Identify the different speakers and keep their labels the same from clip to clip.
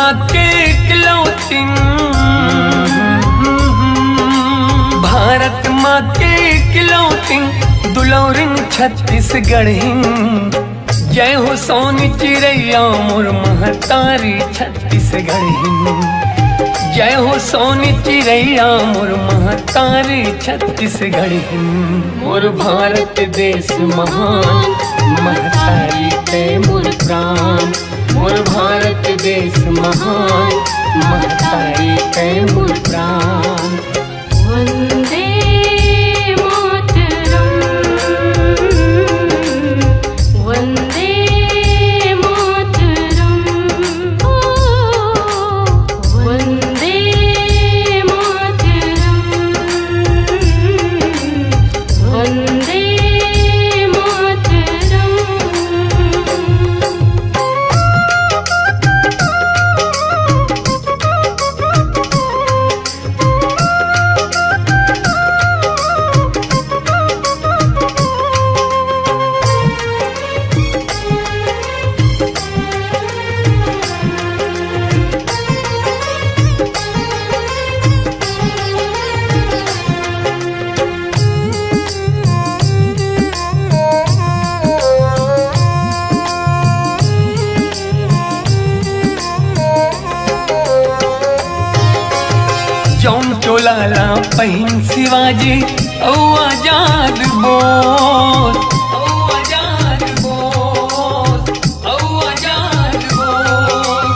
Speaker 1: माँ के इकलौतिन, भारत माँ के इकलौतिन दुलौरिन छत्तीसगढ़िन। जय हो सोनी चिड़ैया मोर महतारी छत्तीसगढ़िन। जय हो सोनी चिड़ैया मोर महतारी छत्तीसगढ़िन। मोर भारत देश महान महतारी तय मोर प्राण। मोर भारत देश महान महतारी तय मोर प्राण।
Speaker 2: वंदे मातरम, वंदे मातरम, वंदे मातरम, वंदे मातरम।
Speaker 1: जौन चोलाला पहिन शिवाजी औ आजाद बोस, औ आजाद बोस, औ आजाद बोस।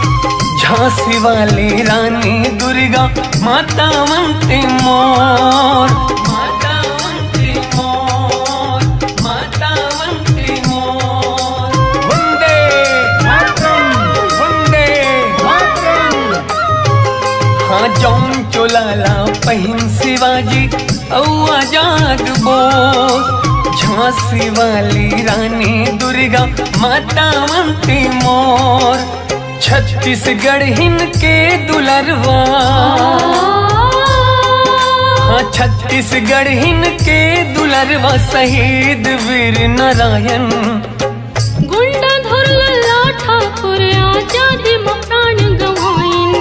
Speaker 1: झांसी वाली रानी दुर्गा माता वंदे मोर, माता वंदे मोर, माता वंदे मोर। वंदे मातरम, वंदे मातरम। हाँ जौन चोलाला पहिन शिवाजी औ आजाद बोस। झांसी वाली रानी दुर्गा माता वंदे मोर। छत्तीसगढ़िन के दुलरवा, हाँ छत्तीसगढ़िन के दुलरवा शहीद वीर नारायण।
Speaker 2: गुंडा धुरला ठाकुर आजादी में प्राण गवाइन।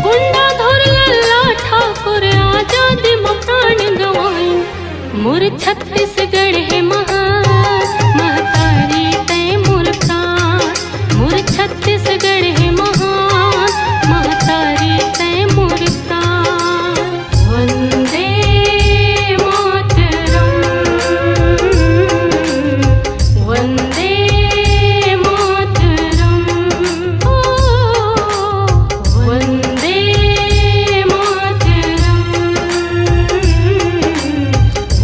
Speaker 2: गुंडा धुरला ठाकुर आजादी में प्राण गवाइन। मोर छत्तीसगढ़ है महान महतारी तय मोर प्राण। मोर छत्तीसगढ़ है महान महतारी तय मोर प्राण। वंदे मातरम, वंदे मातरम, वंदे मातरम,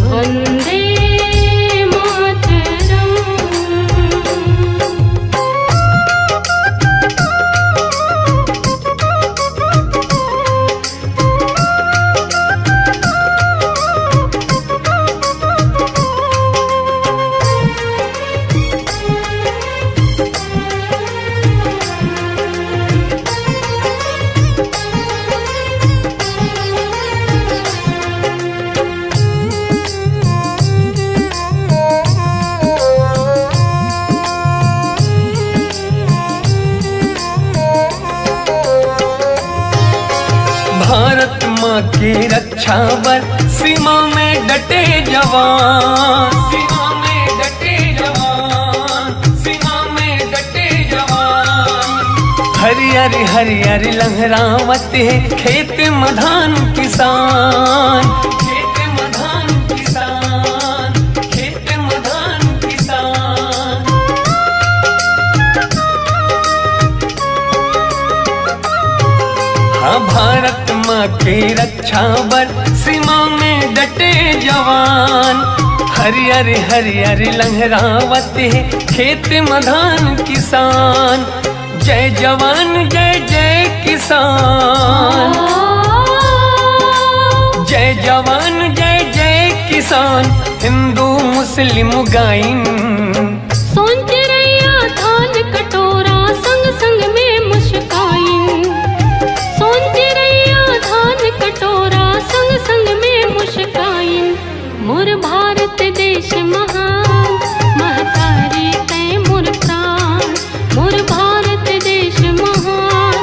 Speaker 2: वंदे मातरम।
Speaker 1: भारत माँ की रक्षा बर सीमा में डटे जवान, सीमा में डटे जवान, सीमा में डटे जवान। हरियर हरियर लहरावत है खेत में धान किसान, खेत में धान किसान, खेत में धान किसान। हाँ भारत माँ की रक्षा बर सीमा में डटे जवान। हरियर हरियर लहरावत है खेत में धान किसान। जय जवान जय जय किसान, जय जवान जय जय किसान। हिंदू मुस्लिम गाइन
Speaker 2: सोन चिड़ैया धान कटोरा संग संग में मुस्काइन। सोन चिड़ैया धान कटोरा संग संग में मुस्काइन। मोर भारत देश महान महतारी तय मोर प्राण। मोर भारत देश महान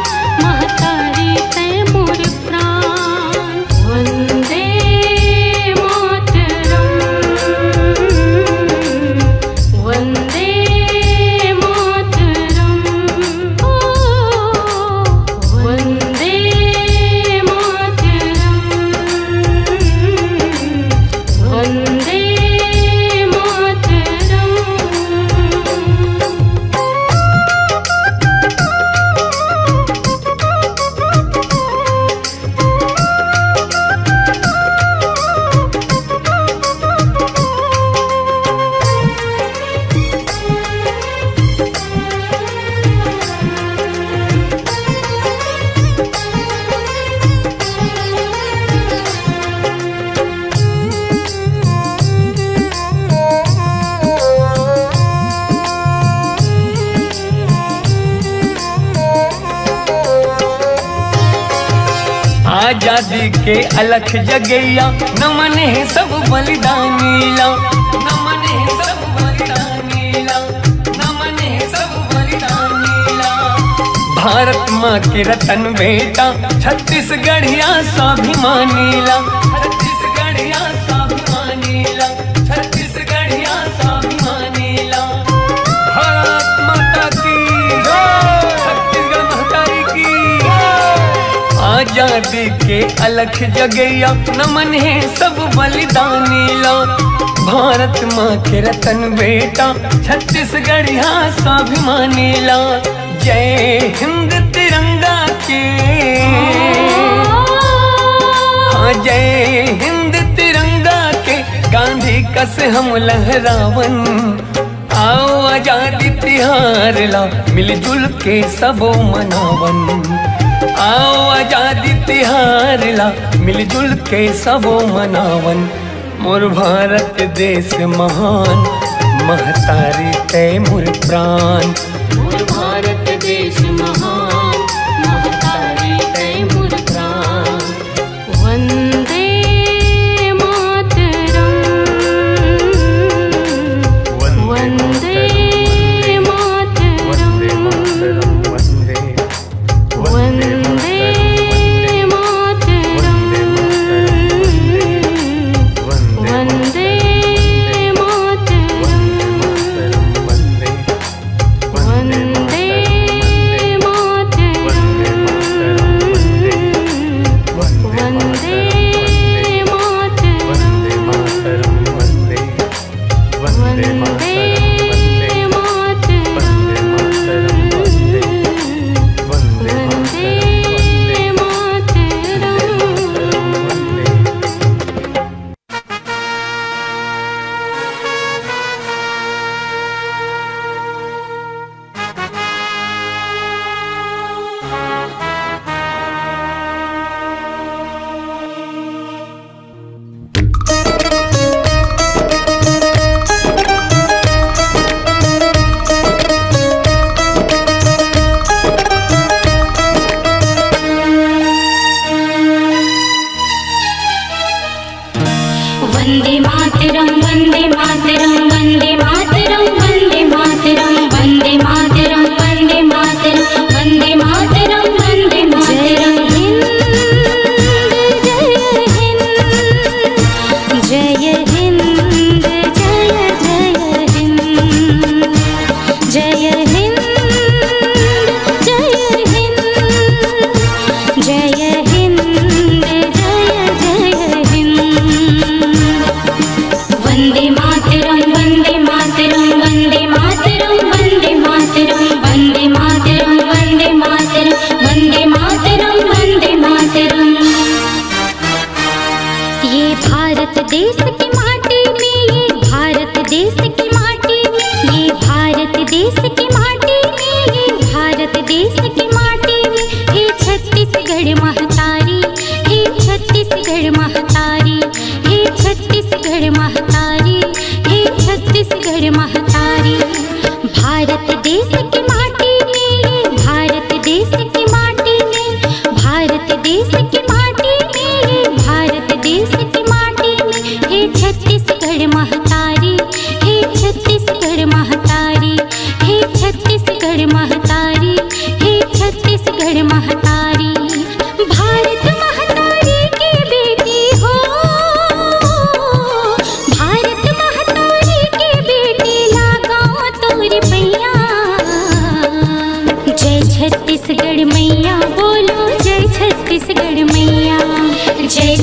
Speaker 1: आजादी के अलख जगैया नमन है सब बलिदानीला, नमन है सब बलिदानीला, नमन है सब बलिदानीला। भारत माँ के रतन बेटा छत्तीसगढ़िया स्वाभिमानीला, छत्तीसगढ़िया स्वाभिमानीला, छत्तीसगढ़िया स्वाभिमानीला। भारत माता की जय, छत्तीसगढ़ महतारी की जय। आजादी के अलख जगैया नमन है सब बलिदानीला, भारत माँ के रतन बेटा छत्तीसगढ़िया स्वाभिमानीला। जय हिंद तिरंगा के, हाँ जय हिंद तिरंगा के गांधी कस हम लहरावन। आओ आजादी तिहार ला मिलजुल के सबो मनावन, आओ आजादी तिहार ला मिलजुल के सबो मनावन। मोर भारत देश महान महतारी तय मोर प्राण,
Speaker 2: मोर भारत देश महान महतारी तय मोर प्राण। वंदे मातरम, वंदे मातरम, वंदे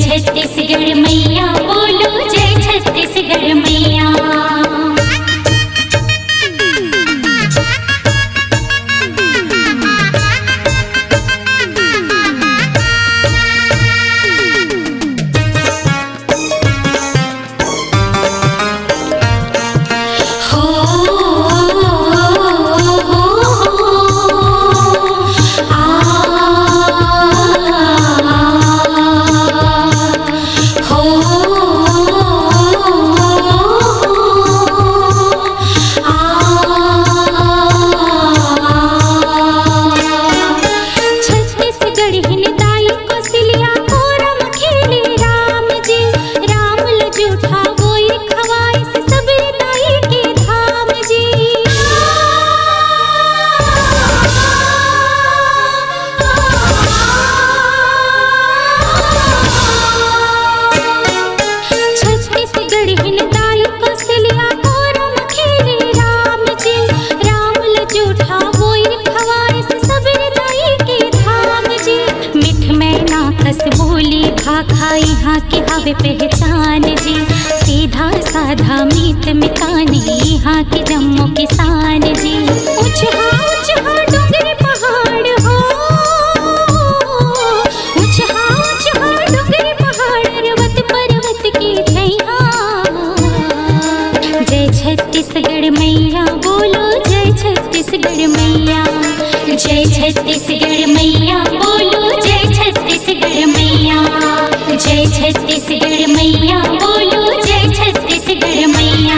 Speaker 3: छत्तीसगढ़ मैया बोलो जय छत्तीसगढ़ मैया। बाबे पहचान जी, सीधा साधा मीत मितानी यहाँ के जम्मू किसान जी। ऊंचा ऊंचा डोंगर पहाड़ हो, ऊंचा ऊंचा डोंगर पहाड़, पर्वत पर्वत की छैया। जय छत्तीसगढ़ मैया बोलो, जय छत्तीसगढ़ मैया, जय छत्तीसगढ़ मैया बोलो, जय छत्तीसगढ़ मैया, जय छत्तीसगढ़ मैया बोलो, जय छत्तीसगढ़ मैया।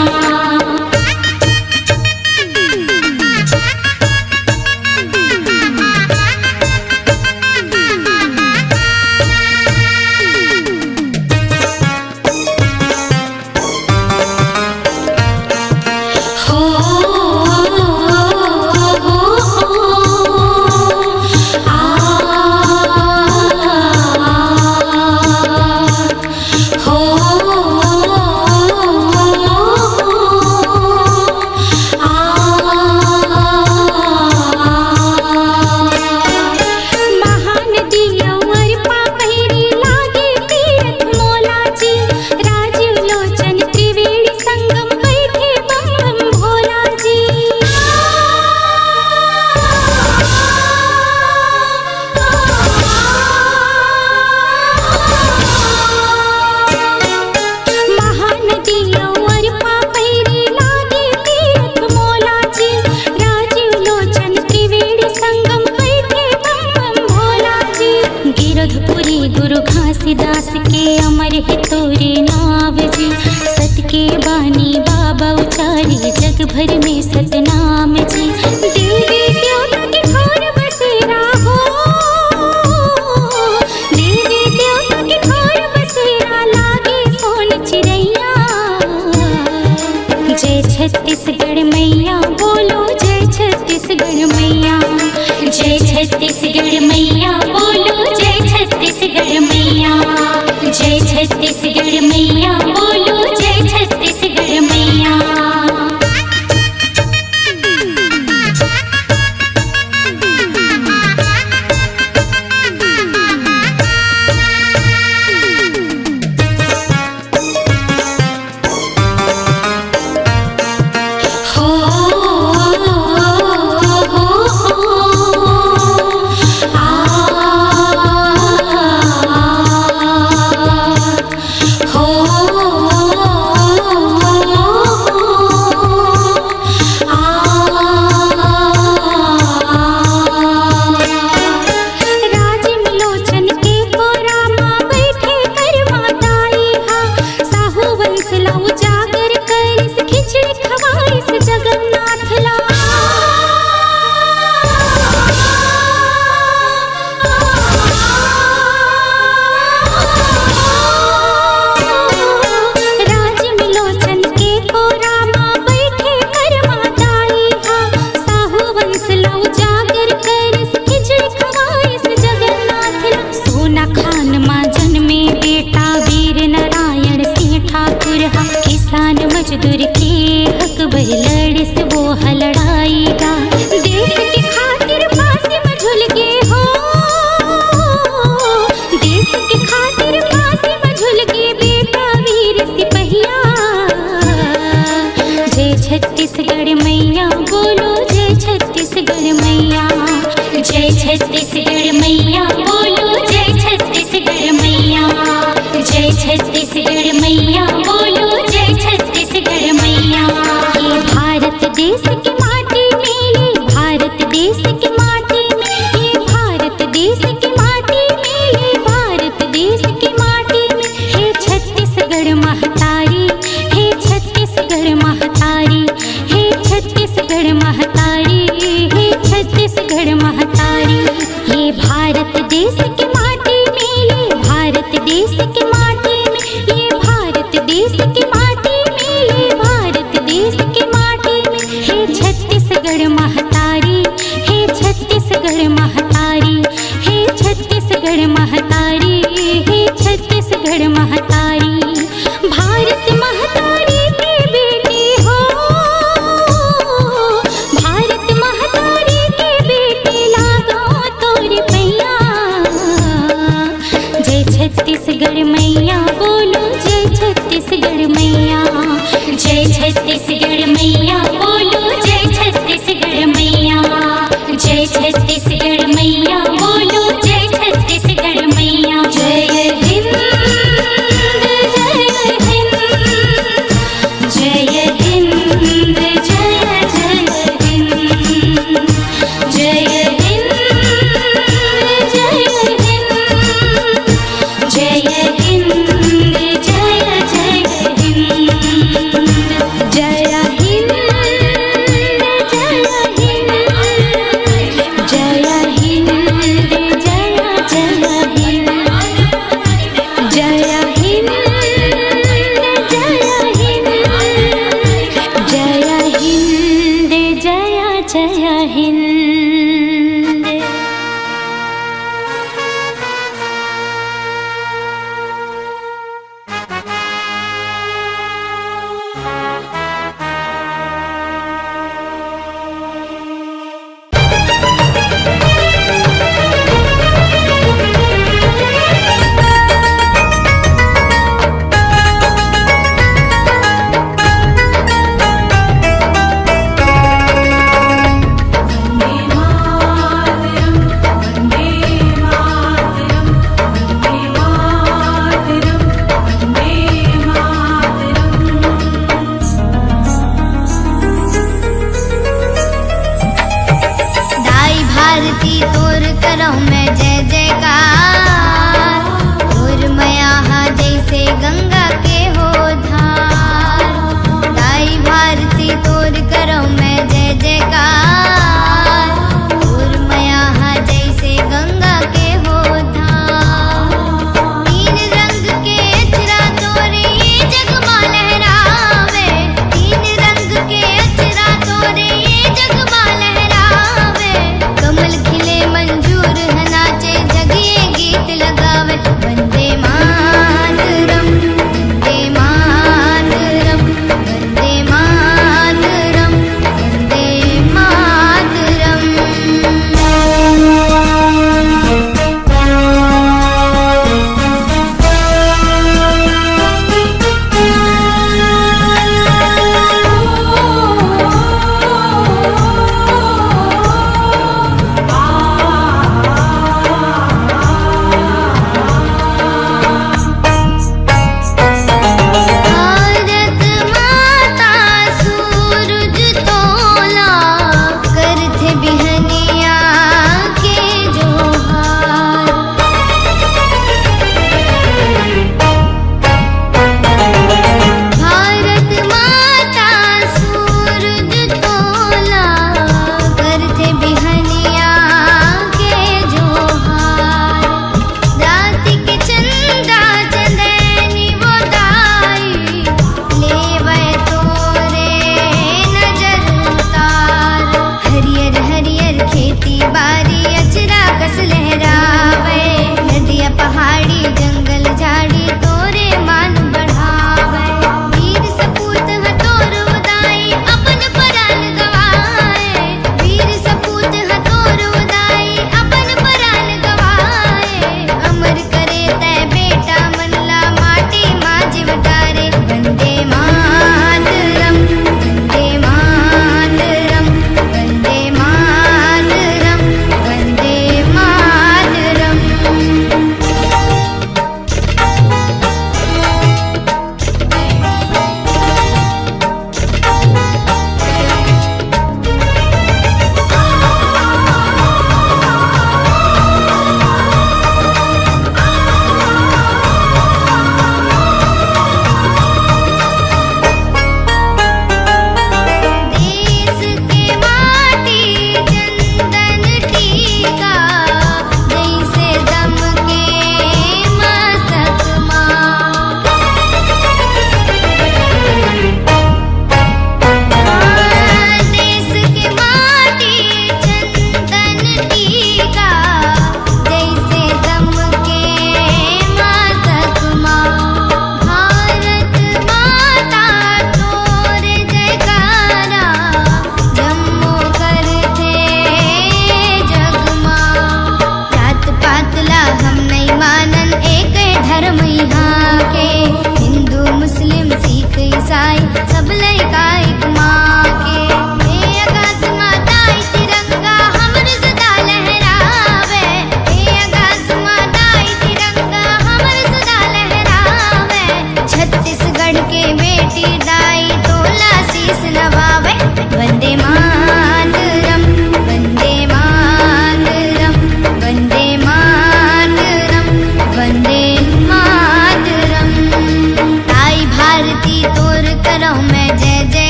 Speaker 3: घासीदास के अमर है तोरे नाव जी, सत के बानी बाबा उचारी जग भर में सतनाम जी। देवी देवता के घोर बसेरा हो, देवी देवता के घोर बसेरा, लागे सोन चिड़ैया। जय छत्तीसगढ़ मैया बोलो, जय छत्तीसगढ़ मैया, जय छत्तीसगढ़ मैया बोलो, जय छत्तीसगढ़ मैया, जय छत्तीसगढ़ मैया बोलो, जय छत्तीसगढ़ मैया। मजदूर के हक बहलड़ से वो हलड़ाएगा, देश के खातिर फांसी में झूल के हो, देश के खातिर फांसी में झूल के बेटा वीर सिपहिया। जय छत्तीसगढ़ मैया बोलो, जय छत्तीसगढ़ मैया, जय छत्तीसगढ़ मैया बोलो, जय छत्तीसगढ़ मैया, जय छत्तीसगढ़ मैया बोलो, जय छत्तीसगढ़ मैया। ये भारत देश की माटी में, ये भारत देश की माटी में, ये भारत देश की माटी में, ये भारत देश की माटी में, हे छत्तीसगढ़ महतारी, हे छत्तीसगढ़ महतारी, हे छत्तीसगढ़ महतारी, हे छत्तीसगढ़ महतारी। ये भारत देश की माटी में, ये भारत देश की माटी में, ये भारत देश की माटी में, ये भारत देश की माटी में, हे छत्तीसगढ़ महतारी, हे छत्तीसगढ़ महतारी, हे छत्तीसगढ़ महतारी, हे छत्तीसगढ़ महतारी। भारत महतारी की बेटी हो, भारत महतारी की बेटी लागो तोर पैया। मैया बोलो जय छत्तीसगढ़ मैया। जय छत्तीसगढ़ मैया बोलो जय छत्तीसगढ़ मैया। जय हिंद जय हिंद जय हिंद जय जय हिंद। जय हिंद जय हिंद जय हिंद जय जय हिंद। जय हिंद जय हिंद जय हिंद जय जय हिंद। जय हिंद जय हिंद जय हिंद जय जय हिंद।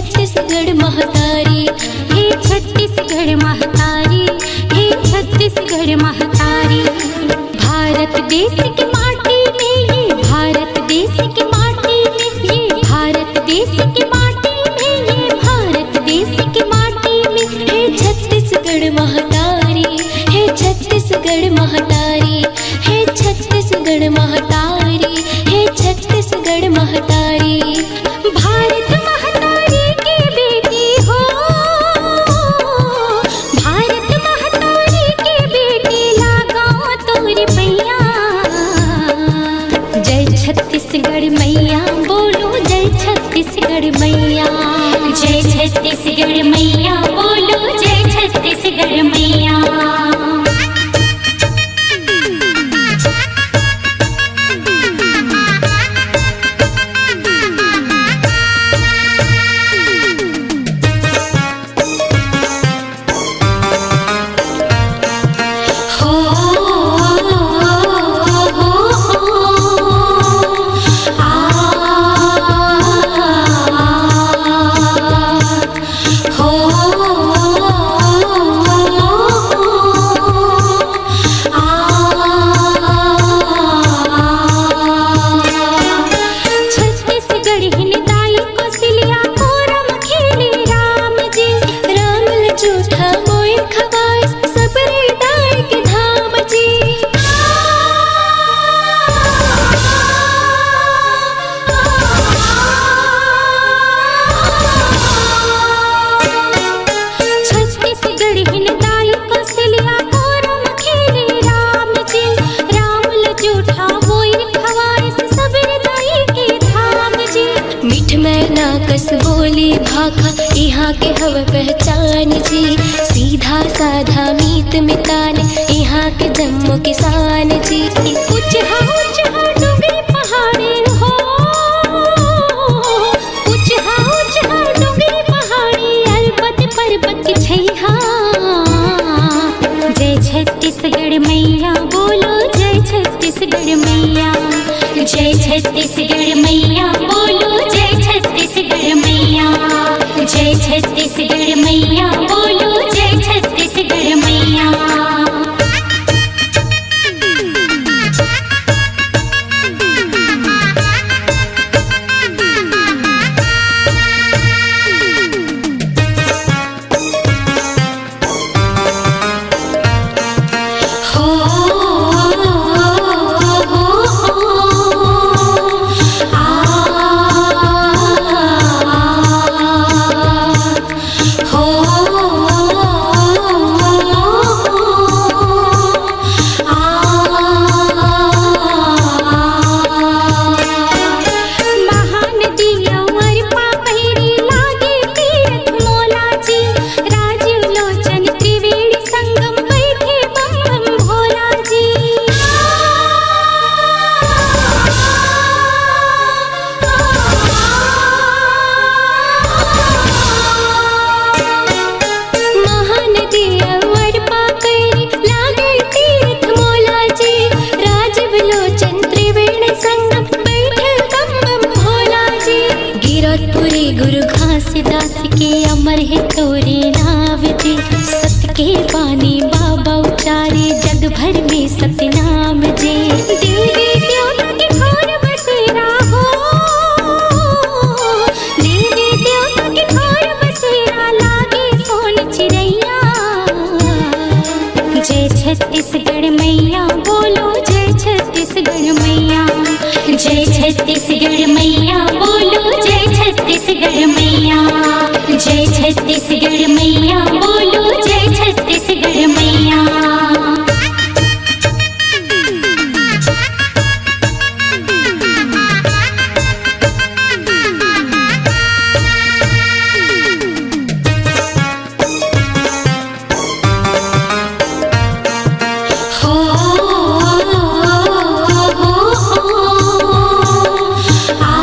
Speaker 3: छत्तीसगढ़ महतारी, हे छत्तीसगढ़ महतारी, हे छत्तीसगढ़ महतारी। भारत देश की माटी में ये, भारत देश की माटी में ये, भारत देश की माटी में ये, भारत देश की माटी में। हे छत्तीसगढ़ महतारी, हे छत्तीसगढ़ महतारी, हे छत्तीसगढ़ महतारी, हे छत्तीसगढ़ महतारी। भारत महतारी की बेटी हो, भारत महतारी की बेटी लागा तोरी पैया। जय छत्तीसगढ़ मैया बोलो, जय छत्तीसगढ़ मैया, जय छत्तीसगढ़ मैया बोलो, जय छत्तीसगढ़ मैया। बोली भाखा यहाँ के हव पहचान जी, सीधा साधा मीत मितान यहाँ के जम्मू किसान जी। कुछ हाँ डूंगरी पहाड़ी हो, कुछ हाँ डूंगरी पहाड़ी अलबत पर्वत छैहा। जय छत्तीसगढ़ मैया बोलो, जय छत्तीसगढ़ मैया, जय छत्तीसगढ़ मैया बोलो, जय छत्तीसगढ़ मैया, जय छत्तीसगढ़ मैया बोलो, जय छत्तीसगढ़ मैया। गुरु घासीदास के अमर है तोरे नाव जी, सत के पानी बाबा उचारे जग भर में सतनाम जी। देवी देवता के घर बसेरा हो, देवी देवता के घर बसेरा लागे सोन चिड़ैया। जय छत्तीसगढ़ मैया बोलो, जय छत्तीसगढ़ मैया, जय छत्तीसगढ़ मैया बोलो, जय छत्तीसगढ़ मैया, जय छत्तीसगढ़ मैया बोलो, जय छत्तीसगढ़ मैया। आ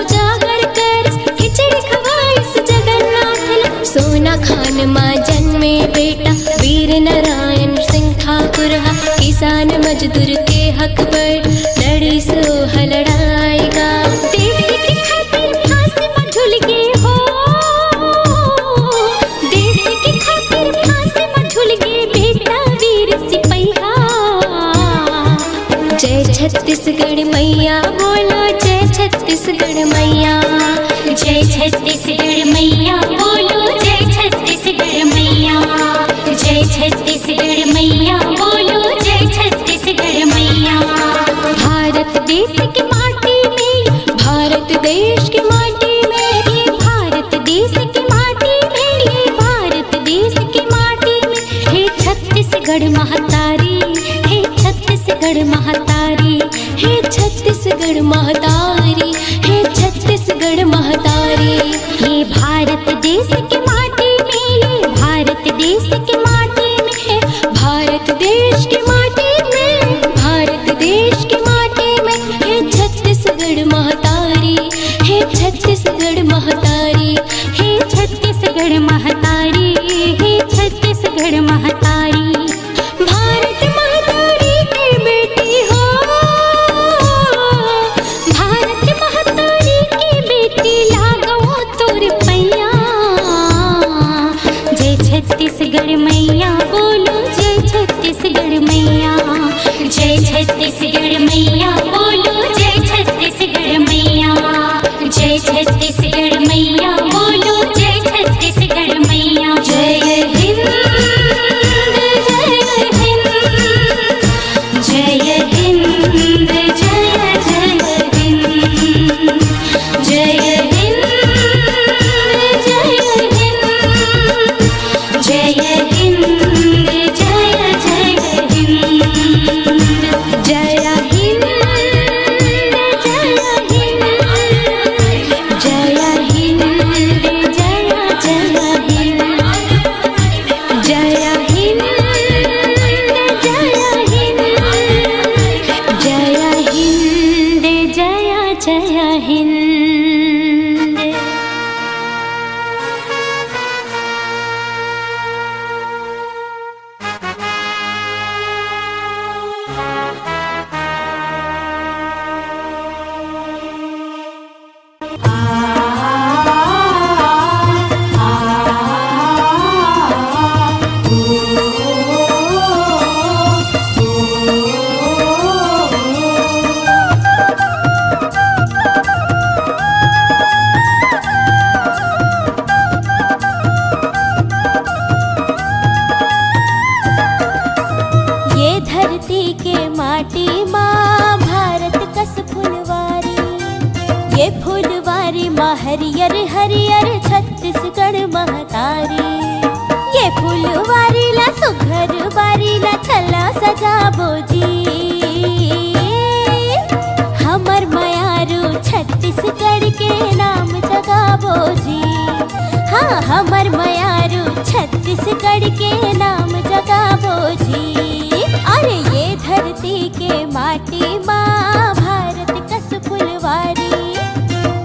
Speaker 3: उजागर कर खिचड़ी खवाइस जगन्नाथ ला। सोना खान माँ जन्मे बेटा वीर नारायण सिंह ठाकुर हा। किसान मजदूर के हक पर लड़ी सो लड़ाएगा। देश की खातिर फांसी में झूल गए हो, देश की खातिर फांसी में झूल गए बेटा वीर सिपहिया। जय छत्तीसगढ़ मैया बोलो जय छत्तीसगढ़ मैया। जय छत्तीसगढ़ मैया बोलो जय छत्तीसगढ़ मैया। जय छत्तीसगढ़ मैया बोलो जय छत्तीसगढ़ मैया। भारत देश की माटी में, भारत देश की माटी में, ये भारत देश की माटी में, ये भारत देश की माटी में। हे छत्तीसगढ़ महतारी, हे छत्तीसगढ़ महतारी, हे छत्तीसगढ़ महतारी, हे छत्तीसगढ़ महतारी। ये भारत देश की माटी में, ये भारत देश की माटी में, भारत देश की माटी में, भारत देश की माटी में। हे छत्तीसगढ़ महतारी, हे छत्तीसगढ़ महतारी, हे छत्तीसगढ़ महतारी, हे छत्तीसगढ़ महतारी। भारत महतारी की बेटी हो, भारत महतारी की बेटी लागो तोर पैया। जय छत्तीसगढ़ मैया बोलो जय छत्तीसगढ़ मैया। जय छत्तीसगढ़ मैया बोलो जय छत्तीसगढ़ मैया। जय छत्तीसगढ़ मैया बोलो जय छत्तीसगढ़ मैया। जय हिंद जय हिंद, जय हिंद जय जय हिंद, जय हिंद जय हिंद, जय हिंद जय जय हिंद। जय हिंद जय हिंद, जय हिंद जय जय हिंद, जय हिंद जय हिंद, जय हिंद जय जय हिंद। ये धरती के माटी माँ भारत कस फुलवारी, ये फुलवारी माँ हरियर हरियर छत्तीसगढ़ महतारी। ये फुलवारी ला सुघर बारी ला छला सजाबो जी। हमर मयारू छत्तीसगढ़ के नाम जगाबो जी। हाँ हमर मयारू छत्तीसगढ़ के नाम जगाबो जी। अरे ये धरती के माटी माँ भारत कस फुलवारी,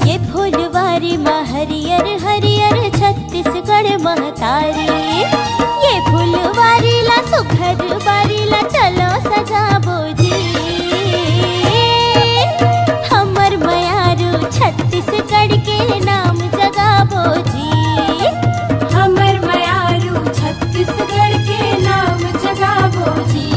Speaker 3: ये फुलवारी माँ हरियर हरियर छत्तीसगढ़ महतारी। ये फुलवारी ला सुघर बारी ला चलो सजाबो जी। हमर मयारू छत्तीसगढ़ के नाम जगाबो जी। हमर मयारू छत्तीसगढ़ के नाम जगाबो जी।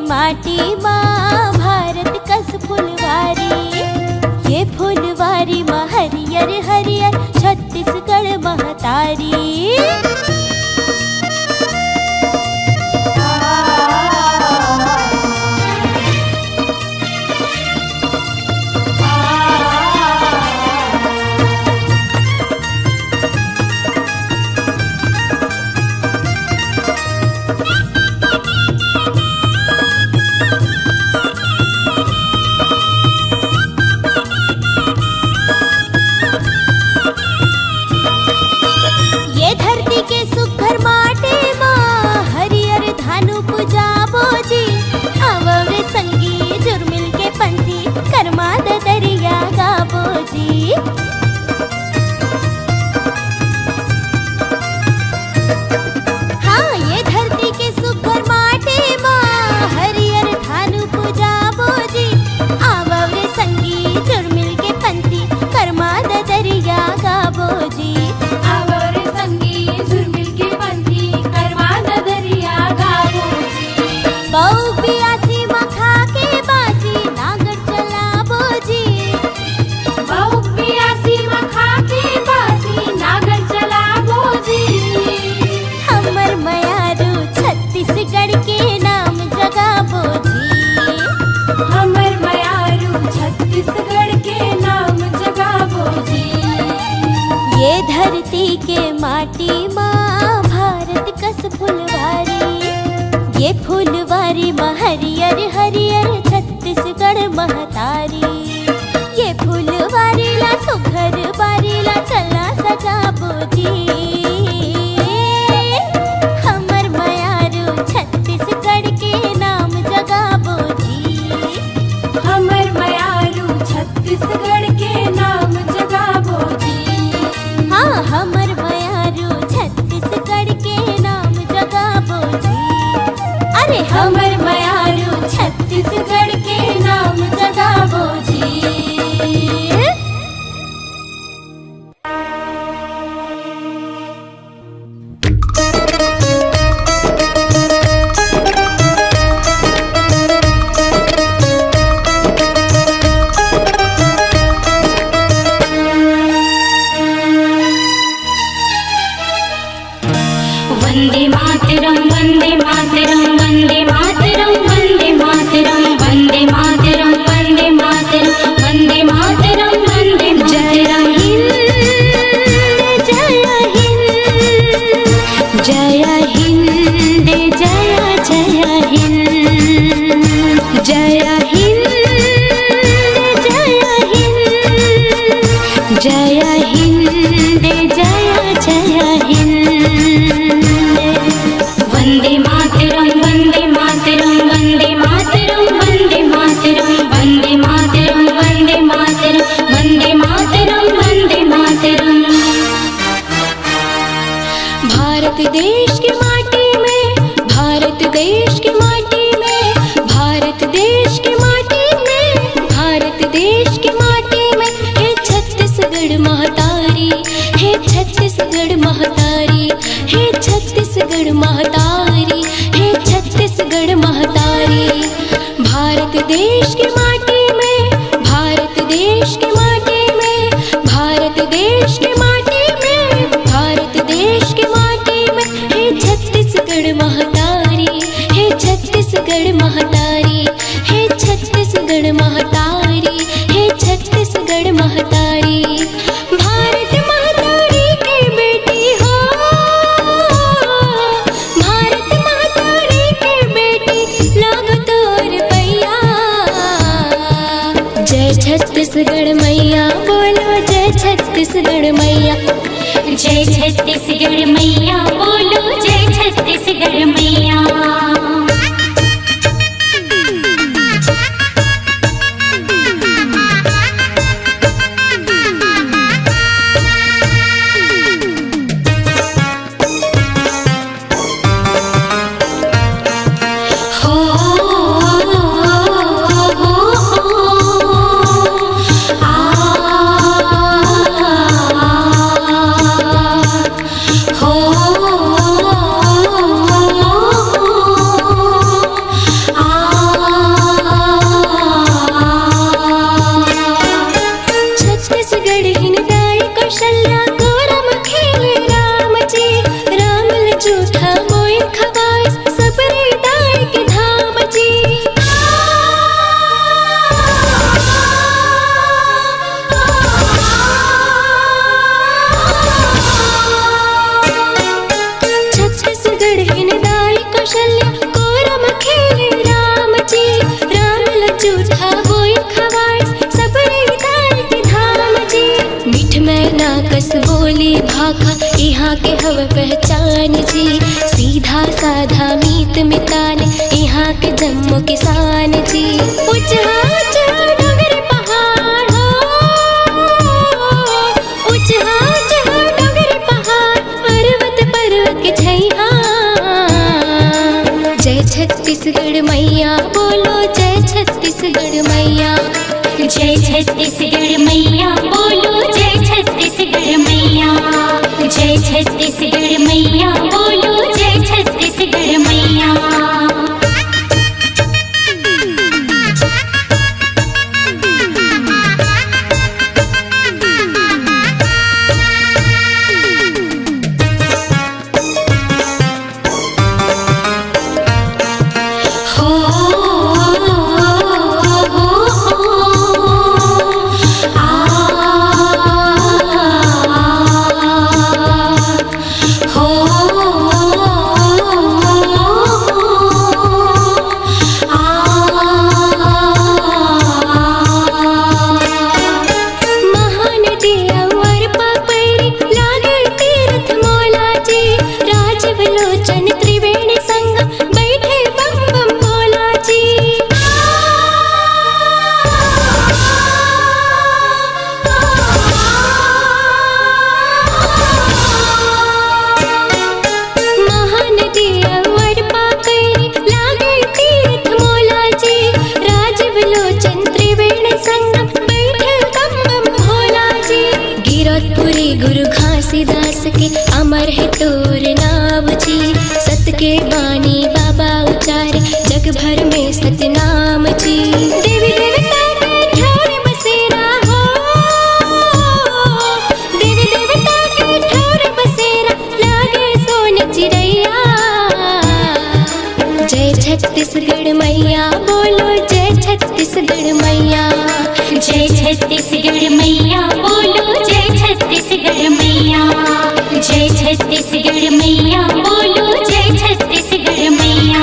Speaker 3: माटी माँ भारत कस फुलवारी, ये फुलवारी माँ हरियर हरियर छत्तीसगढ़ महतारी। धरती के माटी माँ भारत कस फुलवारी, ये फुलवारी माँ हरियर हरियर छत्तीसगढ़ महतारी। ये फुलवारी ला सुघर बारी ला चला सजाबो जी, हमर मयारू छत्तीसगढ़ के नाम जगाबो जी।
Speaker 2: हमर मयारू छत्तीसगढ़ के नाम जगाबो जी।
Speaker 3: हाँ हमर मयारू छत्तीसगढ़ के नाम जगाबो जी। अरे
Speaker 2: हमर मयारू छत्तीसगढ़ के नाम जगाबो जी।
Speaker 3: वंदे मातरम वंदे मातरम वंदे मातरम वंदे मातरम वंदे मातरम वंदे मातरम वंदे मातरम वंदे मातरम। जय हिंद जय जय हिंद, जय हिंद जय हिंद, जय हिंद जय जय हिंद। वंदे मातरम वंदे मातरम वंदे मातरम वंदे मातरम वंदे मातरम वंदे मातरम वंदे मातरम वंदे मातरम। भारत देश की माटी में, भारत देश की माटी में, भारत देश की माटी में, भारत देश की माटी में है छत्तीसगढ़ महतारी, है छत्तीसगढ़ महतारी, है छत्तीसगढ़ महतारी, है छत्तीसगढ़ महतारी। भारत देश की माटी में, भारत देश की माटी में, भारत देश की माटी में, भारत देश की माटी में है छत्तीसगढ़ महतारी, है छत्तीसगढ़ महतारी, है छत्तीसगढ़ महतारी, है छत्तीसगढ़ महतारी। भारत महतारी की बेटी हो, भारत महतारी की बेटी लागो तोर पैया। जय छत्तीसगढ़ मैया बोलो जय छत्तीसगढ़ मैया, जय छत्तीसगढ़ मैया बोलो जय छत्तीसगढ़ मैया। हो बोली भाखा यहाँ के हव पहचान जी। सीधा साधा मीत मितान यहाँ के जम्मू किसान जी। ऊंचा ऊंचा डोंगर पहाड़ हो, ऊंचा ऊंचा डोंगर पहाड़, पर्वत पर्वत के छैया। जय छत्तीसगढ़ मैया बोलो, जय छत्तीसगढ़ मैया। जय छत्तीसगढ़ मैया बोलो, जय छत्तीसगढ़ मैया। जय छत्तीसगढ़ मैया बोलो, जय छत्तीसगढ़ मैया। गुरु घासीदास के अमर है तोर नाम जी। सत के बानी बाबा उचारे जग भर में सतनाम जी। देवी देवता के ठार बसेरा हो, देवी देवता के ठार बसेरा, लागे सोन चिड़ैया। जय छत्तीसगढ़ मैया बोलो, जय छत्तीसगढ़ मैया। जय छत्तीसगढ़ मैया बोलो, जय छत्तीसगढ़ मैया। जय छत्तीसगढ़ मैया बोलो, जय छत्तीसगढ़ मैया।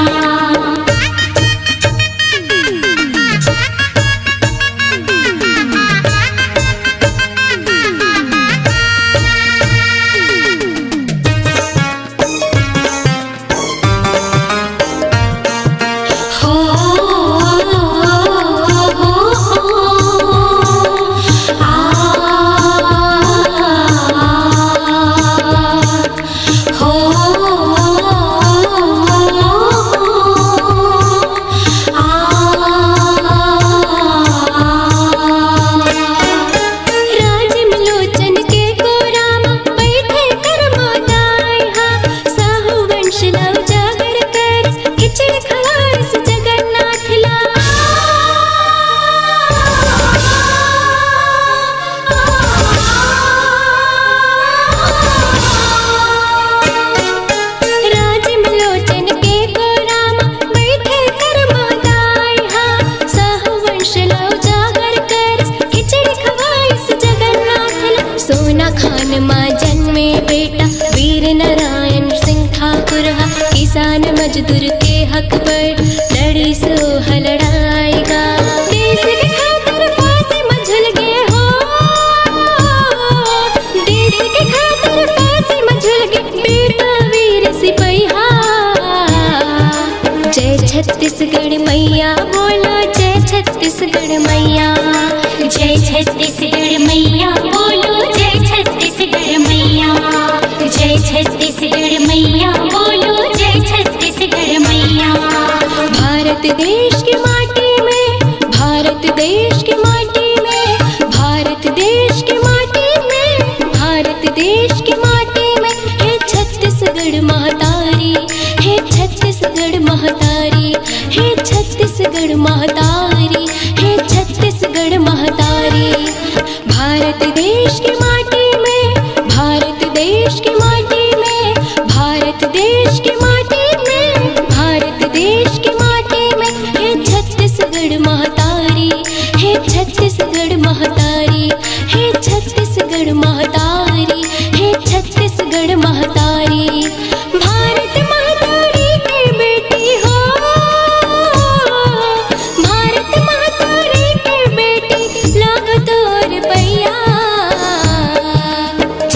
Speaker 3: किसान मजदूर के हक पर लड़ी सो लड़ाएगा। देश के खातिर फांसी में झूल गए हो, देश के खातिर फांसी में झूल गए बेटा वीर सिपहिया। जय छत्तीसगढ़ मैया बोलो, जय छत्तीसगढ़ मैया। जय छत्तीसगढ़ मैया बोलो, जय छत्तीसगढ़ मैया। जय छत्तीसगढ़ मैया बोलो, जय छत्तीसगढ़ मैया। भारत देश की माटी में, भारत देश की माटी में, भारत देश की माटी में, भारत देश की माटी में है छत्तीसगढ़ महतारी, है छत्तीसगढ़ महतारी, है छत्तीसगढ़ महतारी, है छत्तीसगढ़ महतारी। भारत देश की माटी में, भारत देश की माटी में, भारत देश की माटी में, भारत देश की माटी में है छत्तीसगढ़ महतारी, है छत्तीसगढ़ महतारी, है छत्तीसगढ़ महतारी, है छत्तीसगढ़ महतारी। भारत महतारी की बेटी हो, भारत महतारी की बेटी लागो तोर पैया।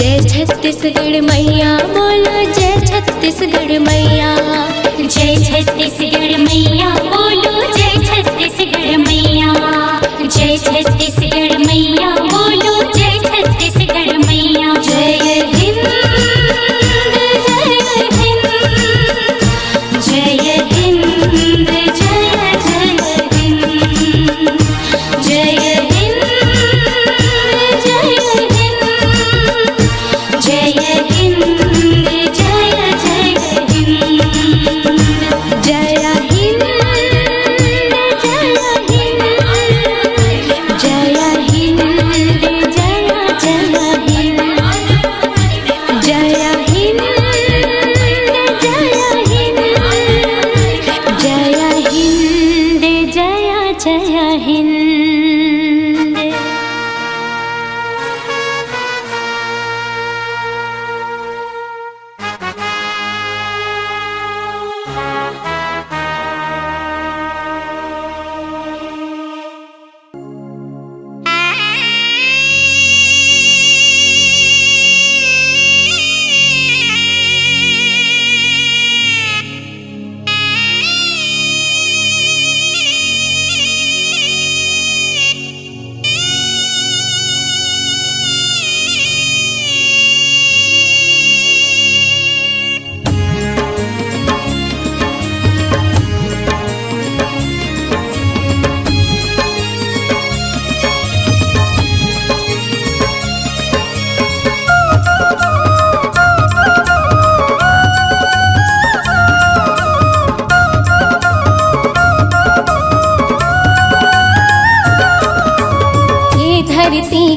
Speaker 3: जय छत्तीसगढ़ मैया बोलो जय छत्तीसगढ़ मैया। जय छत्तीसगढ़ मैया बोलो जय छत्तीसगढ़ मैया। जय छत्तीसगढ़ मैया बोलो जय छत्तीसगढ़ मैया। जय हिंद जय हिंद जय हिंद जय जय हिंद। जय हिंद जय हिंद जय हिंद जय जय हिंद। जय हिंद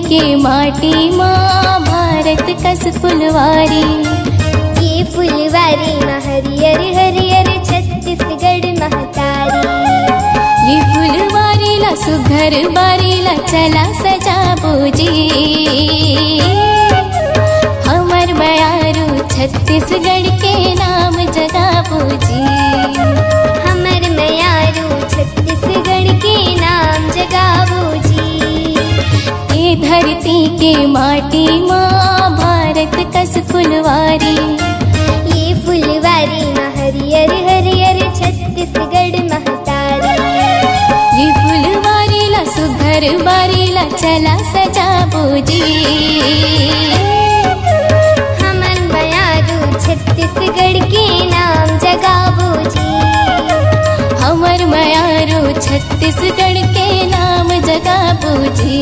Speaker 3: के माटी माँ भारत कस फुलवारी।
Speaker 4: ये फुलवारी माँ हरियर हरियर छत्तीसगढ़ महतारी।
Speaker 3: ये फुलवारी ला सुघर बारी ला चला सजाबो जी। हमर बयारू छत्तीसगढ़ के नाम जगाबो जी।
Speaker 4: हमर मयारू छत्तीसगढ़ के नाम जगाबो जी।
Speaker 3: ये धरती के माटी माँ भारत कस फुलवारी।
Speaker 4: ये फुलवारी माँ हरियर हरियर छत्तीसगढ़ महतारी।
Speaker 3: ये फुलवारी ला सुघर बारी ला चला सजाबो जी।
Speaker 4: हमन बयारू छत्तीसगढ़ के नाम जगाबो जी।
Speaker 3: हमर मयारो छत्तीसगढ़ के नाम जगाबो जी।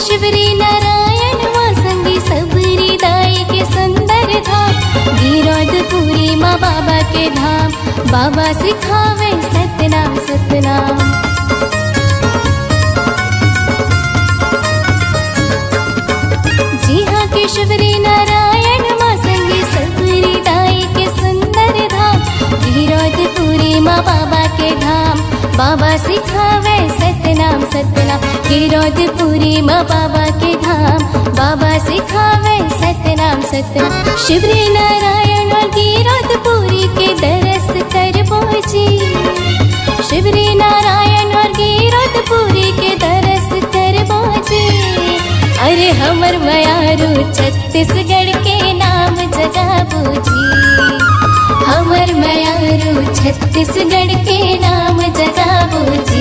Speaker 3: शिवरी नारायण माँ संगी सबरी दाई के सुंदर धाम। गिरौदपुरी माँ बाबा के धाम। बाबा सिखावे सतनाम सतनाम। जी हाँ केशवरी नारायण माँ संगी सबरी दाई के सुंदर धाम। गिरौदपुरी माँ बाबा के धाम। बाबा सिखावे सतनाम सतनाम। गिरौदपुरी माँ बाबा के धाम। बाबा सिखावे सतनाम सतनाम। शिवरी नारायण और गिरौदपुरी के दरस करबो जी। शिवरी नारायण और गिरौदपुरी के दरस करबो जी। अरे हमर मयारू छत्तीसगढ़ के नाम जगाबो जी। हमर मयारू छत्तीसगढ़ के नाम जगाबो जी।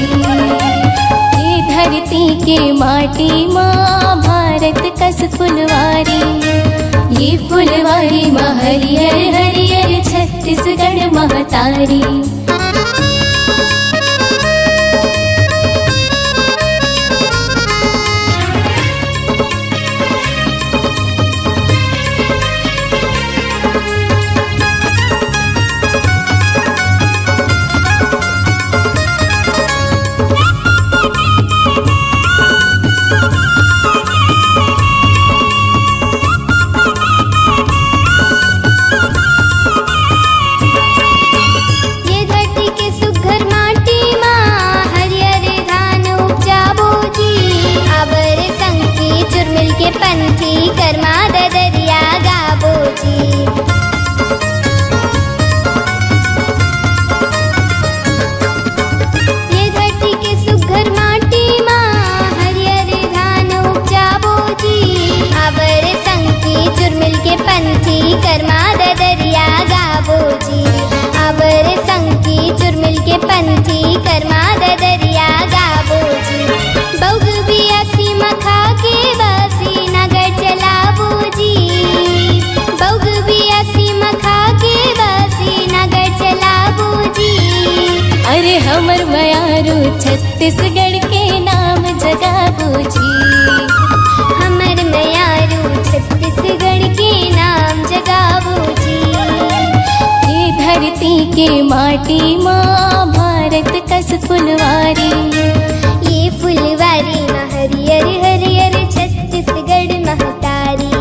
Speaker 3: ये धरती के माटी माँ भारत कस फुलवारी। ये फुलवारी माँ हरियर हरियर छत्तीसगढ़ महतारी। छत्तीसगढ़ के नाम जगाबो जी।
Speaker 4: हमर मयारू छत्तीसगढ़ के नाम जगाबो जी।
Speaker 3: ये धरती के माटी माँ भारत कस फुलवारी,
Speaker 4: ये फुलवारी में हरियर हरियर छत्तीसगढ़ महतारी।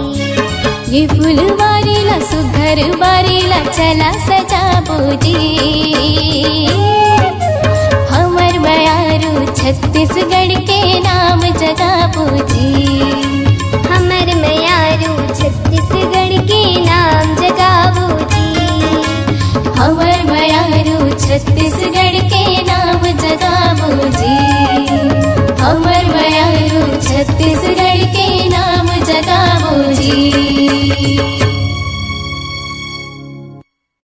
Speaker 3: ये फुलवारी ला सुघर बारी ला चला सजाबो जी। हमर मयारू छत्तीसगढ़ के नाम जगाबो जी।